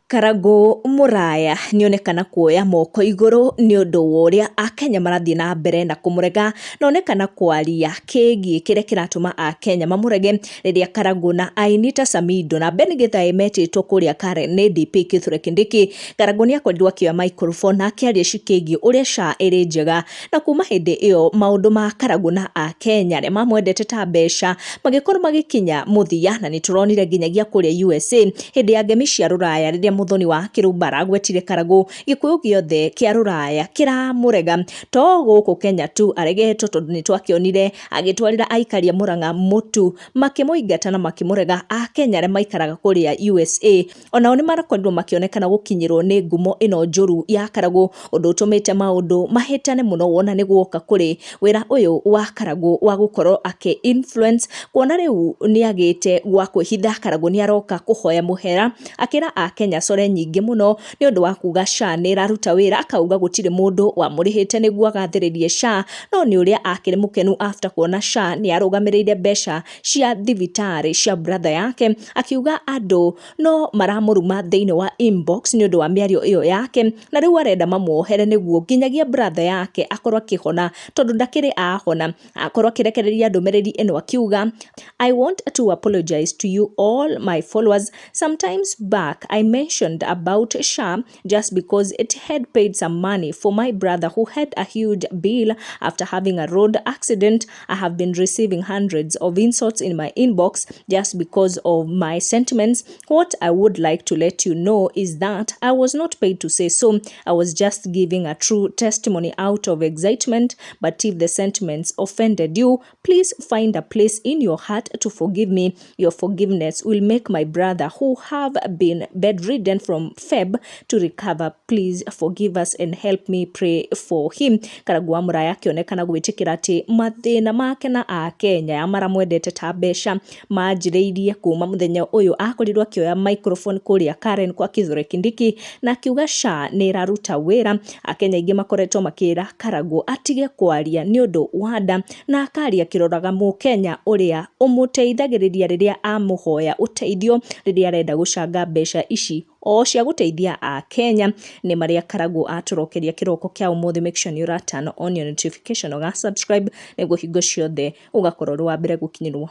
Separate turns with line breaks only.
Karangũ Mũraya nĩonekana kuoya moko igũrũ nĩ ũndũ wa ũrĩa Akenya marathiĩ na mbere na kũmũrega, na onekana kwaria kĩgiĩ kĩrĩa kĩratũma Akenya mamũrege rĩrĩa Karangũ na aini ta Samido na Ben Githae metĩtwo kũrĩa Karen nĩ DP Kithure Kindiki. Karangũ nĩakorirwo akĩoya microphone na akĩaria cikĩgiĩ ũrĩa SHA ĩrĩ njega, na kuma hĩndĩ ĩyo maũndũ ma Karangũ na Akenya arĩa mamwendete ta mbeca magĩkorwo magĩkinya mũthia, na nĩtũronire nginyagia kũrĩa USA hĩndĩ ya ngemi cia rũraya rĩrĩa Muthoni wa Kĩrumba aragwetire Karangũ, gĩkũyũ gĩothe kĩa rũraya kĩramũrega, to gũkũ Kenya tu aregetwo, tondũ nĩtwakĩonire agĩtwarĩra aikari a Mũrang'a mũtu makĩmũingata na makĩmũrega Akenya arĩa maikaraga kũrĩa USA. Onao nĩmarakorirwo makĩonekana gũkinyĩrwo nĩ ngumo ĩno njũru ya Karangũ, ũndũ ũtũmĩte maũndũ mahĩtane mũno wona nĩguoka kũrĩ wĩra ũyũ wa Karangũ wa gũkorwo influence, kuona rĩu nĩagĩte gwa kwĩhitha. Karangũ nĩaroka kũhoya mũhera, akĩra Akenya core nyingĩ mũno nĩ ũndũ wa kuga SHA nĩraruta wĩra, akauga gũtirĩ mũndũ wamũrĩhĩte nĩguo agathĩrĩrie SHA, no nĩ ũrĩa akĩrĩ mũkenu after kuona SHA nĩarũgamĩrĩire mbeca cia thibitarĩ cia brother yake, akiuga andũ no maramũruma thĩinĩ wa inbox nĩ ũndũ wa mĩario ĩyo yake, na rĩu arenda mamuohere nĩguo nginyagia brother yake akorwo akĩhona, tondũ ndakĩrĩ ahona. Akorwo akĩrekereria ndũmĩrĩri ĩno akiuga, I want to apologize to you all my followers. Sometimes back I mentioned about SHA just because it had paid some money for my brother who had a huge bill after having a road accident. I have been receiving hundreds of insults in my inbox just because of my sentiments. What I would like to let you know is that I was not paid to say so. I was just giving a true testimony out of excitement. But if the sentiments offended you, please find a place in your heart to forgive me. Your forgiveness will make my brother, who have been bedridden from Feb, to recover. Please forgive us and help me pray for him. Karangũ wa Mũraya akĩonekana gwĩtĩkĩra atĩ mathĩna make na Akenya maramwendete ta mbeca manjĩrĩirie kuma mũthenya ũyũ akorirwo akĩoya microphone kũrĩa Karen kwa Kithure Kindiki, na akiuga SHA nĩraruta wĩra. Akenya aingĩ makoretwo makĩra Karangũ atige kwaria nĩ ũndũ wa nda, na akaria kĩroraga Mũkenya ũrĩa ũmũteithagĩrĩria rĩrĩa amũhoya ũteithio, rĩrĩa arenda gũcanga mbeca ici o cia gũteithia Akenya. Nĩ marĩa Karangũ atũrokeria kĩroko kĩa ũmũthĩ. Make sure nĩ ũra turn on your notification, ũga subscribe nĩguo hingo ciothe ũgakorwo ũrĩ wa mbere gũkinyĩrwo.